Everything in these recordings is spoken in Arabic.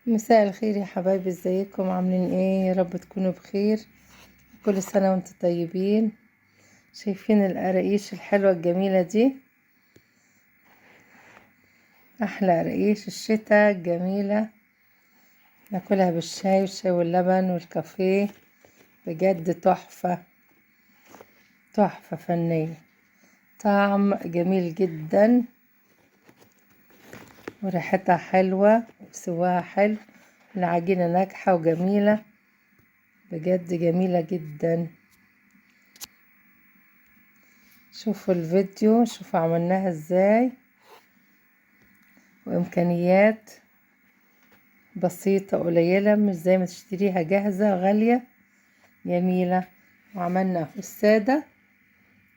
مساء الخير يا حبايبي، ازيكم؟ عاملين ايه؟ يا رب تكونوا بخير. كل سنة وانتم طيبين. شايفين القراقيش الحلوة الجميلة دي؟ احلى قراقيش الشتاء الجميلة، ناكلها بالشاي والشاي واللبن والكافيه. بجد تحفة تحفة فنية، طعم جميل جدا وريحتها حلوة وسواها حلو. العجينة ناجحة وجميلة، بجد جميلة جدا. شوفوا الفيديو، شوفوا عملناها ازاي، وامكانيات بسيطة قليلة، مش زي ما تشتريها جاهزة غالية. جميلة، وعملنا السادة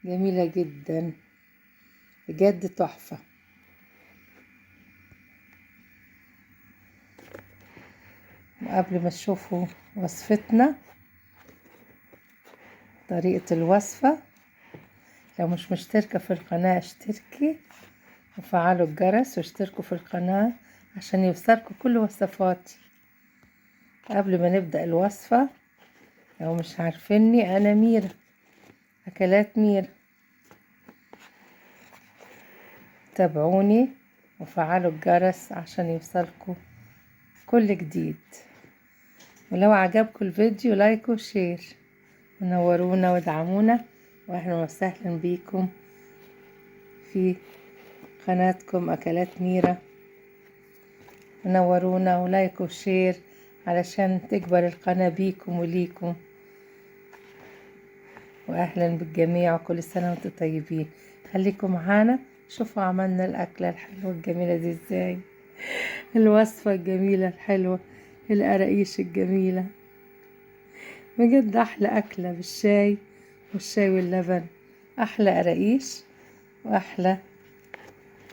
جميلة جدا، بجد تحفة. وقبل ما تشوفوا وصفتنا، طريقة الوصفة، لو مش مشتركة في القناة اشتركي وفعلوا الجرس واشتركوا في القناة عشان يوصلكوا كل وصفاتي. قبل ما نبدأ الوصفة، لو مش عارفيني، أنا ميرا، أكلات ميرا. تابعوني وفعلوا الجرس عشان يوصلكوا كل جديد. ولو عجبكم الفيديو لايك وشير، ونورونا وادعمونا، واهلا وسهلا بيكم في قناتكم أكلات ميرا. ونورونا ولايك وشير علشان تكبر القناة بيكم وليكم. واهلا بالجميع، وكل سنة وانتم طيبين. خليكم معانا، شوفوا عملنا الأكلة الحلوة الجميلة دي ازاي. الوصفة الجميلة الحلوة، القراقيش الجميلة، بجد أحلى أكلة بالشاي والشاي واللبن. أحلى قراقيش وأحلى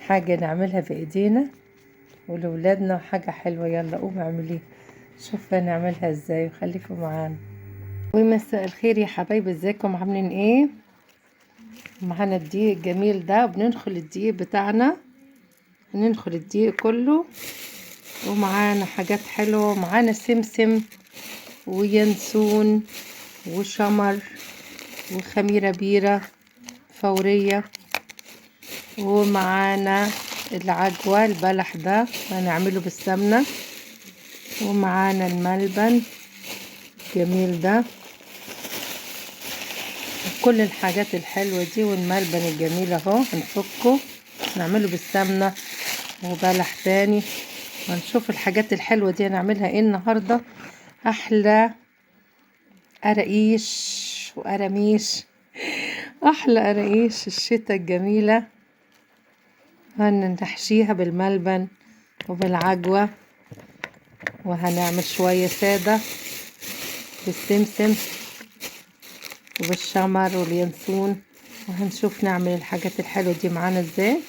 حاجة نعملها بإيدينا ولولادنا، وحاجة حلوة. يلا قوم اعمليها، شوفوا نعملها ازاي، وخليكم معانا. ومساء الخير يا حبايبي، ازيكم؟ عاملين ايه؟ معانا الدقيق الجميل ده، وبننخل الدقيق بتاعنا، ننخل الدقيق كله. ومعانا حاجات حلوة، معانا سمسم وينسون وشمر وخميرة بيرة فورية. ومعانا العجوة، البلح ده هنعمله بالسمنة. ومعانا الملبن الجميل ده، كل الحاجات الحلوة دي. والملبن الجميل اهو هنفكه نعمله بالسمنة وبلح تاني. وهنشوف الحاجات الحلوة دي هنعملها ايه النهاردة. احلى قراقيش وقراميش، احلى قراقيش الشتا الجميلة. هنحشيها بالملبن وبالعجوة، وهنعمل شوية سادة بالسمسم وبالشمر واليانسون. وهنشوف نعمل الحاجات الحلوة دي معانا ازاي،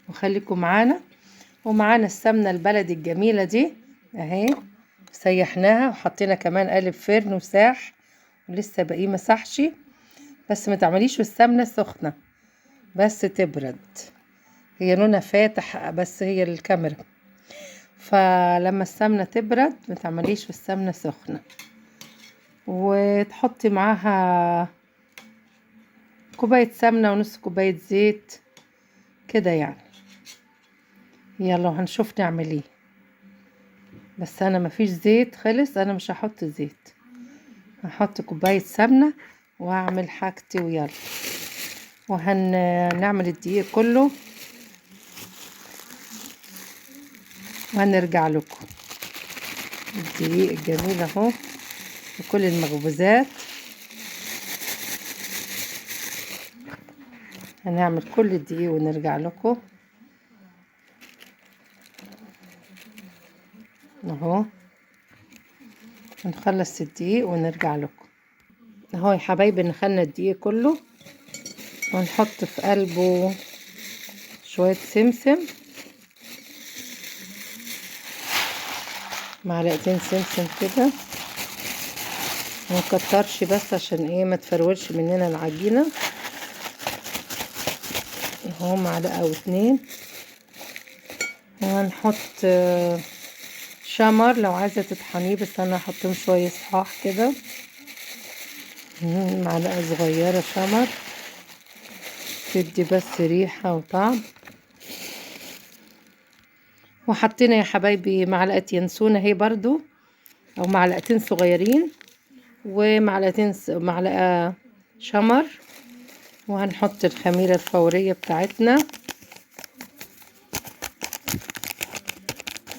وخليكم معانا. ومعانا السمنة البلدي الجميلة دي اهي، سيحناها وحطينا كمان قالب فرن وساح، ولسه باقيه مسحش. بس ما تعمليش والسمنة سخنة، بس تبرد. هي لونها فاتح بس هي الكاميرا، فلما السمنة تبرد ما تعمليش والسمنة سخنة. وتحطي معاها كوباية سمنة ونص كوباية زيت كده يعني. يلا هنشوف نعمل ايه. بس انا مفيش زيت خلص، انا مش هحط زيت، هحط كوباية سمنة واعمل حاجتي. ويلا وهنعمل الدقيق كله وهنرجع لكم. الدقيق الجميل اهو وكل المخبوزات، هنعمل كل الدقيق ونرجع لكم اهو. هنخلص الدقيق ونرجع لكم اهو يا حبايبي. نخلنا الدقيق كله ونحط في قلبه شوية سمسم، معلقتين سمسم كده، منكترش بس عشان ايه ما تفرولش مننا العجينة اهو، معلقة او اتنين. وهنحط شمر لو عايزة تطحنيه، بس انا هحطهم شوية صحاح كده. معلقة صغيرة شمر تدي بس ريحة وطعم. وحطينا يا حبايبي معلقة ينسون اهي برضو، او معلقتين صغيرين، ومعلقتين معلقة شمر. وهنحط الخميرة الفورية بتاعتنا،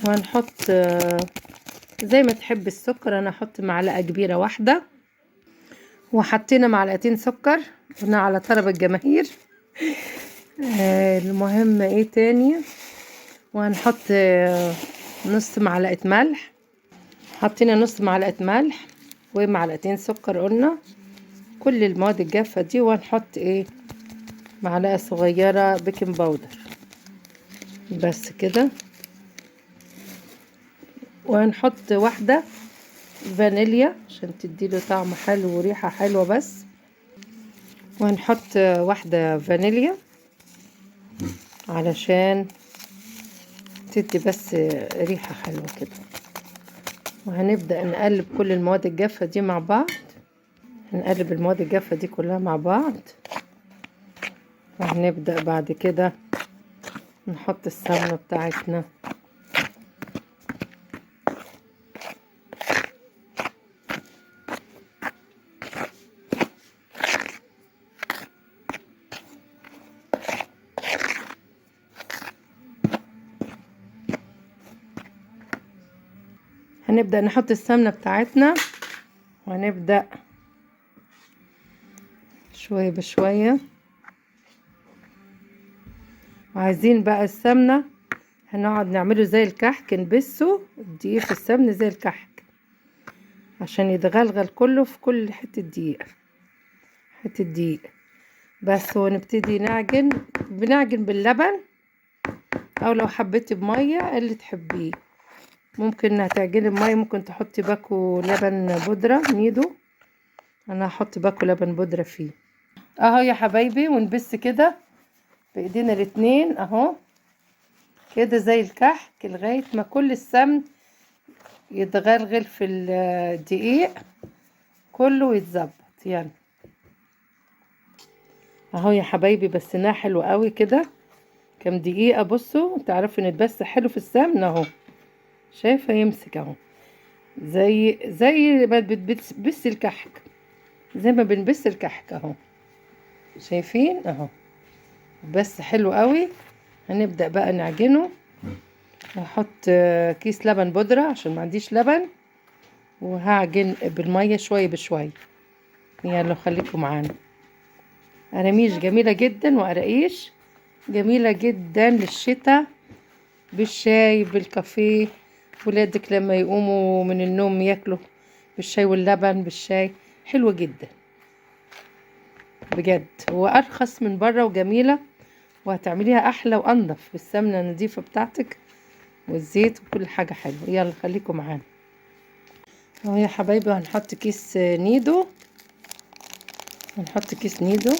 وهنحط زي ما تحب السكر. انا احط معلقة كبيرة واحدة، وحطينا معلقتين سكر. قلنا على طلب الجماهير. المهم ايه تاني؟ وهنحط نص معلقة ملح. حطينا نص معلقة ملح ومعلقتين سكر قلنا، كل المواد الجافة دي. وهنحط ايه؟ معلقة صغيرة بيكنج باودر، بس كده. وهنحط واحدة فانيليا عشان تديله طعم حلو وريحة حلوة بس. وهنحط واحدة فانيليا علشان تدي بس ريحة حلوة كده. وهنبدأ نقلب كل المواد الجافة دي مع بعض. هنقلب المواد الجافة دي كلها مع بعض. وهنبدأ بعد كده نحط السمنة بتاعتنا. هنبدأ نحط السمنة بتاعتنا، وهنبدأ شوية بشوية. وعايزين بقى السمنة هنقعد نعمله زي الكحك، نبسه الدقيق في السمنة زي الكحك عشان يتغلغل كله في كل حتة دقيق، حتة دقيق بس. ونبتدي نعجن. بنعجن باللبن، او لو حبيتي بمية اللي تحبيه. ممكن هتعجني بمية، ممكن تحطي باكو لبن بودرة نيدو. انا هحط باكو لبن بودرة فيه اهو يا حبايبي. ونبس كده بايدينا الاتنين اهو كده زي الكحك، لغاية ما كل السمن يتغلغل في الدقيق كله ويتظبط يعني. اهو يا حبايبي بسناه حلو قوي كده كام دقيقة. بصوا تعرفوا ان اتبس حلو في السمن اهو. شايفة يمسك اهو زي ما بتبس الكحك، زي ما بنبس الكحك اهو. شايفين اهو بس حلو قوي. هنبدأ بقى نعجنه. هحط كيس لبن بودرة عشان ما عنديش لبن، وهعجن بالمية شوية بشوية. يلا خليكم معانا. قراميش جميلة جدا وقراقيش جميلة جدا للشتاء، بالشاي بالكافيه. ولادك لما يقوموا من النوم ياكلوا بالشاي واللبن بالشاي، حلوة جدا بجد. وارخص من بره وجميلة، وهتعمليها احلى وانضف بالسمنة النظيفة بتاعتك والزيت وكل حاجة حلوة. يلا خليكم معانا اهو يا حبايبي. هنحط كيس نيدو، هنحط كيس نيدو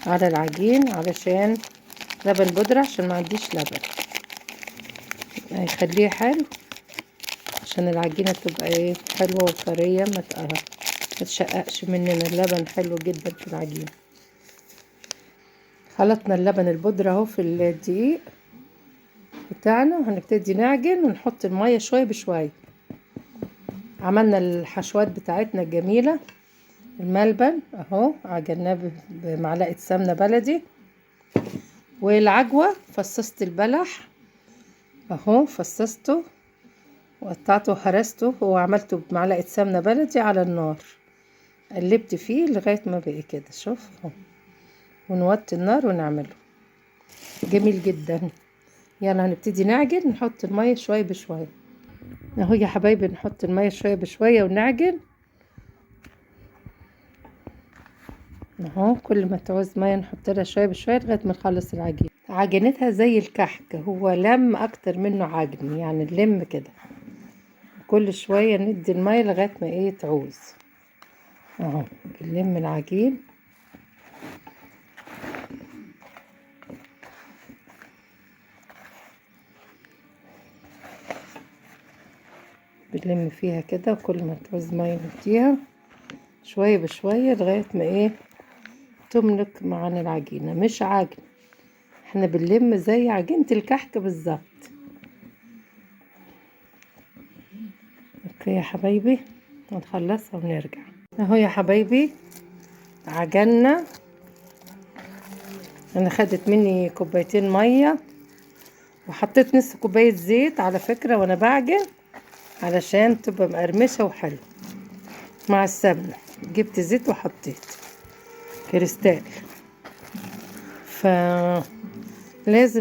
على العجين علشان لبن بودرة عشان ما عنديش لبن. هيخليه حلو عشان العجينة تبقى ايه حلوة وطرية، ما تشققش مننا. اللبن حلو جدا في العجينة. خلطنا اللبن البودرة اهو في الدقيق بتاعنا، وهنبتدي نعجن ونحط المية شوية بشوية. عملنا الحشوات بتاعتنا الجميلة. الملبن اهو عجناه بمعلقة سمنة بلدي. والعجوة فصصت البلح اهو، فصصته وقطعته وهرسته وعملته بمعلقة سمنة بلدي على النار. قلبت فيه لغاية ما بقي كده، شوف اهو. ونوطي النار ونعمله جميل جدا. يلا هنبتدي نعجن. نحط المية شوية بشوية اهو يا حبايبي. نحط المية شوية بشوية ونعجن اهو. كل ما تعوز مية نحط لها شوية بشوية لغاية ما نخلص العجين. عجنتها زي الكحك، هو لم اكتر منه عجن يعني نلم كده. كل شوية ندي المية لغاية ما ايه تعوز اهو. بنلم العجين بنلم فيها كده، وكل ما تعوز ميه نديها شويه بشويه لغايه ما ايه تملك معانا العجينه. مش عجن، احنا بنلم زي عجينه الكحك بالظبط. اوكي يا حبايبي، هنخلصها ونرجع. اهو يا حبايبي عجنا. انا خدت مني كوبايتين ميه، وحطيت نص كوبايه زيت على فكره وانا بعجن علشان تبقى مقرمشه وحلو مع السمنه. جبت زيت وحطيت كريستال، فلازم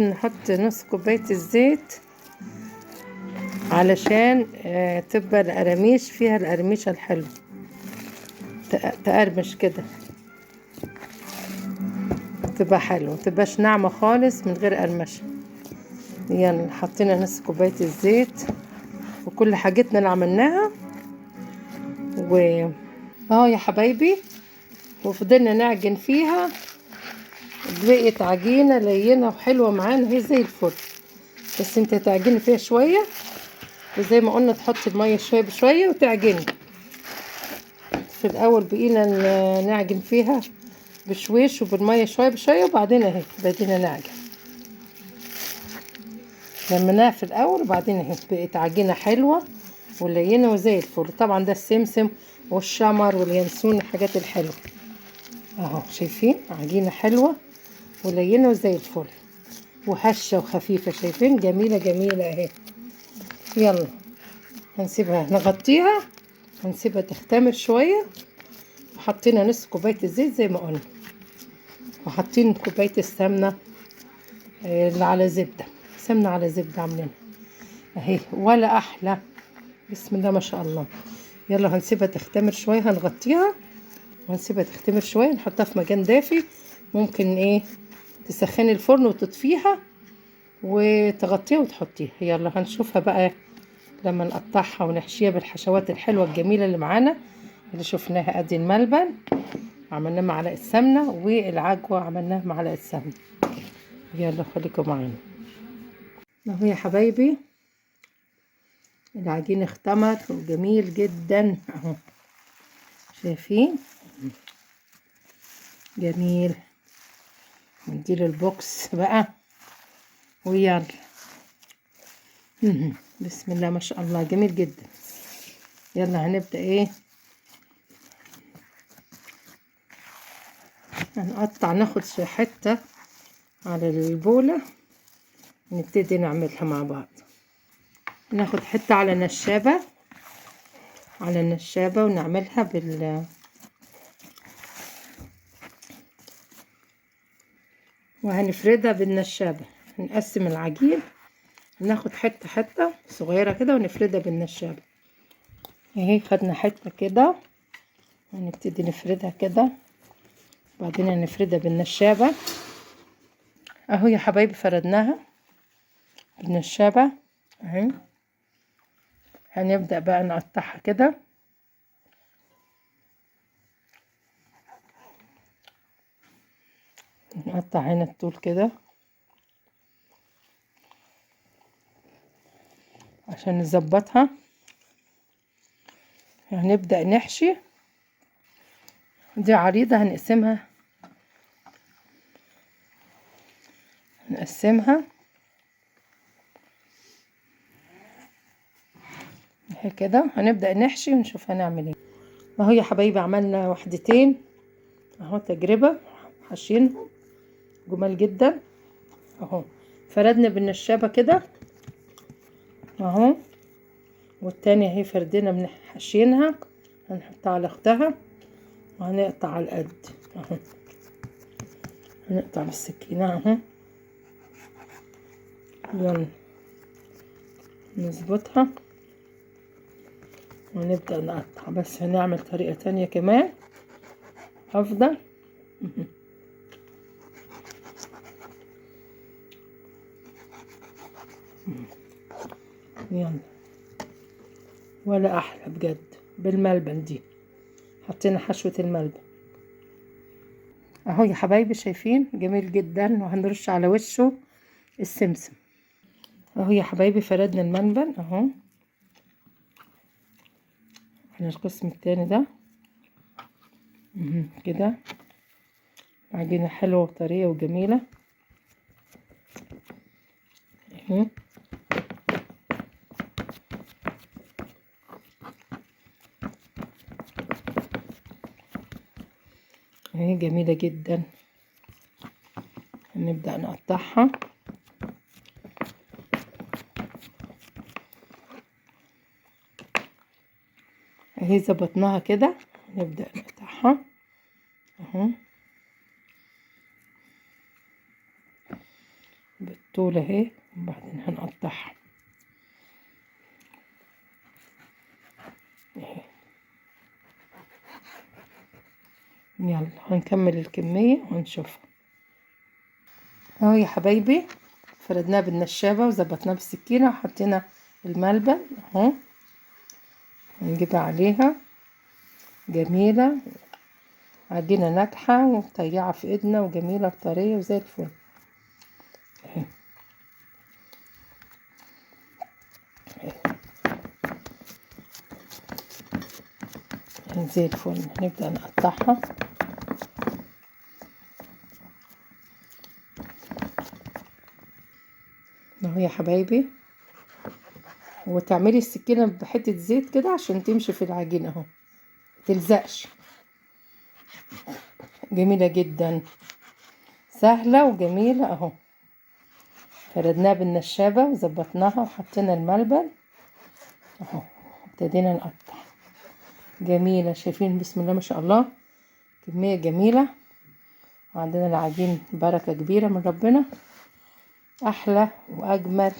نحط نص كوبايه الزيت علشان تبقى القراميش فيها القرمشه الحلوه، تقرمش كده، تبقى حلوه، متبقاش ناعمه خالص من غير قرمشه. يلا حطينا نص كوبايه الزيت وكل حاجتنا اللي عملناها اهو يا حبايبي، وفضلنا نعجن فيها. بقت عجينه لينه وحلوه معانا، هي زي الفل. بس انت تعجني فيها شويه، وزي ما قلنا تحطي الميه شويه بشويه وتعجني. في الاول بقينا نعجن فيها بشويش وبالميه شويه بشويه، وبعدين اهي بدينا نعجن. لمناها في الاول وبعدين اهي بقت عجينه حلوه ولينه وزي الفل. طبعا ده السمسم والشمر واليانسون، الحاجات الحلوه. اهو شايفين عجينه حلوه ولينه وزي الفل وهشه وخفيفه. شايفين جميله جميله اهي. يلا هنسيبها نغطيها ونسيبها تختمر شويه. وحطينا نص كوبايه الزيت زي ما قلنا، وحاطين كوبايه السمنه اللي على زبده، سمنه على زبده عاملينها اهي ولا احلى. بسم الله ما شاء الله. يلا هنسيبها تختمر شويه، هنغطيها ونسيبها تختمر شويه، نحطها في مكان دافي. ممكن ايه تسخني الفرن وتطفيها وتغطيها وتحطيها. يلا هنشوفها بقى لما نقطعها ونحشيها بالحشوات الحلوه الجميله اللي معانا اللي شفناها. ادي الملبن عملناه معلقه سمنه، والعجوه عملناها معلقه سمنه. يلا خليكم معانا. اهو يا حبايبي العجين اختمر وجميل جدا اهو، شايفين جميل. نديله البوكس بقى ويلا. بسم الله ما شاء الله جميل جدا. يلا هنبدأ ايه هنقطع، ناخد حتة على البولة نبتدي نعملها مع بعض. ناخد حتة على النشابة، على النشابة ونعملها وهنفردها بالنشابة. نقسم العجين، ناخد حتة حتة صغيرة كده ونفردها بالنشابة اهي. خدنا حتة كده ونبتدي نفردها كده، وبعدين هنفردها بالنشابة اهو يا حبايبي. فردناها بالنشابة اهي. هنبدأ بقى نقطعها كده. نقطع هنا الطول كده عشان نظبطها. هنبدأ نحشي. دي عريضة هنقسمها اهي كده. هنبدأ نحشي ونشوف هنعمل ايه. اهو يا حبايبي عملنا وحدتين اهو تجربة، حاشينهم جمال جدا اهو. فردنا بالنشابة كده اهو، والتانية اهي فردنا من حاشينها. هنحطها على اختها وهنقطع على القد اهو. هنقطع بالسكينة اهو. يلا نظبطها ونبدأ نقطع. بس هنعمل طريقة تانية كمان افضل. يلا ولا احلى بجد بالملبن دي. حطينا حشوة الملبن اهو يا حبايبي، شايفين جميل جدا. وهنرش على وشه السمسم اهو يا حبايبي. فردنا الملبن اهو القسم التاني ده كده عجينة حلوة وطرية وجميلة اهي. اهي جميلة جدا. هنبدأ نقطعها اهي. ظبطناها كده نبدأ نقطعها اهو بالطول اهي، وبعدين هنقطعها اهي. يلا هنكمل الكمية ونشوفها اهو يا حبايبي. فردناها بالنشابة وظبطناها بالسكينة وحطينا الملبن اهو. نجيبها عليها جميلة، عجينة ناجحة وطيعة في ايدنا وجميلة وطرية وزي الفل اهي. زي الفل. هنبدأ نقطعها اهو يا حبايبي، وتعملي السكينة بحتة زيت كده عشان تمشي في العجينة اهو متلزقش. جميلة جدا، سهلة وجميلة اهو. فردناها بالنشابة وظبطناها وحطينا الملبن اهو، ابتدينا نقطع. جميلة، شايفين بسم الله ما شاء الله كمية جميلة. وعندنا العجين بركة كبيرة من ربنا، احلى واجمل.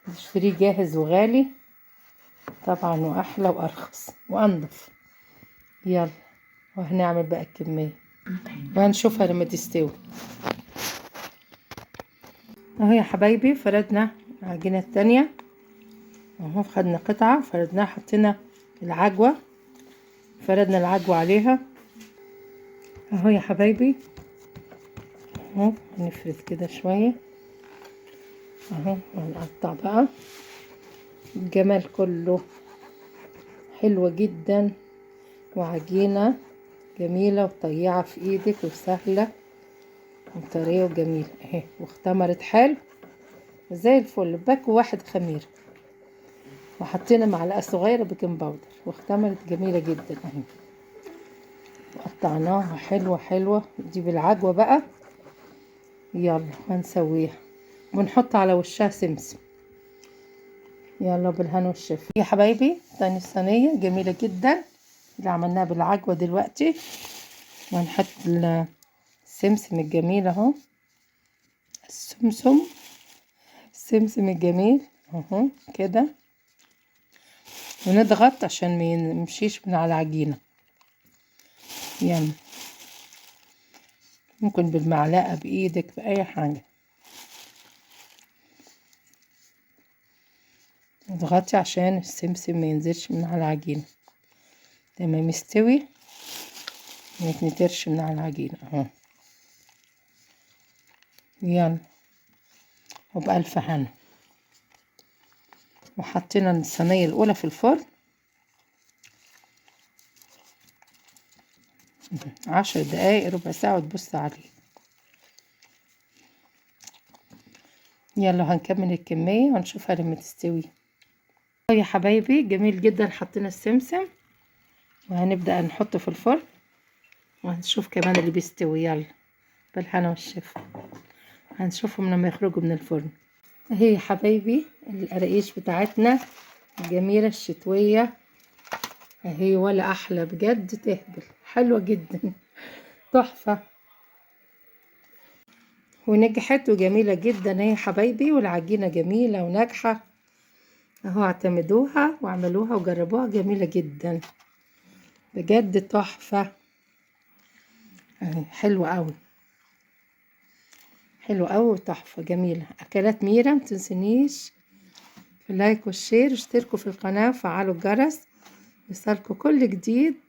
نشتريه جاهز وغالي طبعا، واحلى وارخص وانضف. يلا وهنعمل بقى الكمية وهنشوفها لما تستوي اهو يا حبايبي. فردنا العجينة التانية اهو، خدنا قطعة فردناها حطينا العجوة، فردنا العجوة عليها اهو يا حبايبي اهو. هنفرد كده شوية اهو وهنقطع بقى. الجمال كله حلوة جدا، وعجينة جميلة وطيعة في ايدك وسهلة وطرية وجميلة اهي، واختمرت حلو زي الفل. باكو واحد خميرة وحطينا معلقة صغيرة بيكنج باودر واختمرت جميلة جدا اهي. قطعناها حلوة حلوة. دي بالعجوة بقى. يلا هنسويها ونحط على وشها سمسم. يلا بالهنا والشفا يا حبايبي. تاني الصينية جميلة جدا اللي عملناها بالعجوة دلوقتي، وهنحط السمسم الجميل اهو. السمسم الجميل اهو كده، ونضغط عشان ما يمشيش من على العجينة. يلا ممكن بالمعلقة بايدك بأي حاجة اضغطي عشان السمسم ما ينزلش من على العجينة. تمام يستوي ما يتنترش من على العجينة اهو. يلا وبألف هنا. وحطينا الصينية الأولى في الفرن 10 دقايق ربع ساعة وتبص عليه. يلا هنكمل الكمية ونشوفها لما تستوي يا حبايبي. جميل جدا. حطينا السمسم وهنبدأ نحطه في الفرن وهنشوف كمان اللي بيستوي. يلا بالهنا والشفا. هنشوفهم لما يخرجوا من الفرن اهي يا حبايبي. القراقيش بتاعتنا الجميلة الشتوية اهي، ولا احلى بجد، تهبل حلوة جدا تحفة ونجحت وجميلة جدا اهي يا حبايبي. والعجينة جميلة وناجحة اهو. اعتمدوها واعملوها وجربوها، جميلة جدا بجد تحفة اهي. حلوة قوي، حلوة قوي وتحفة جميلة. اكلات ميرا متنسونيش في اللايك والشير، اشتركوا في القناة وفعلوا الجرس يوصلكوا كل جديد.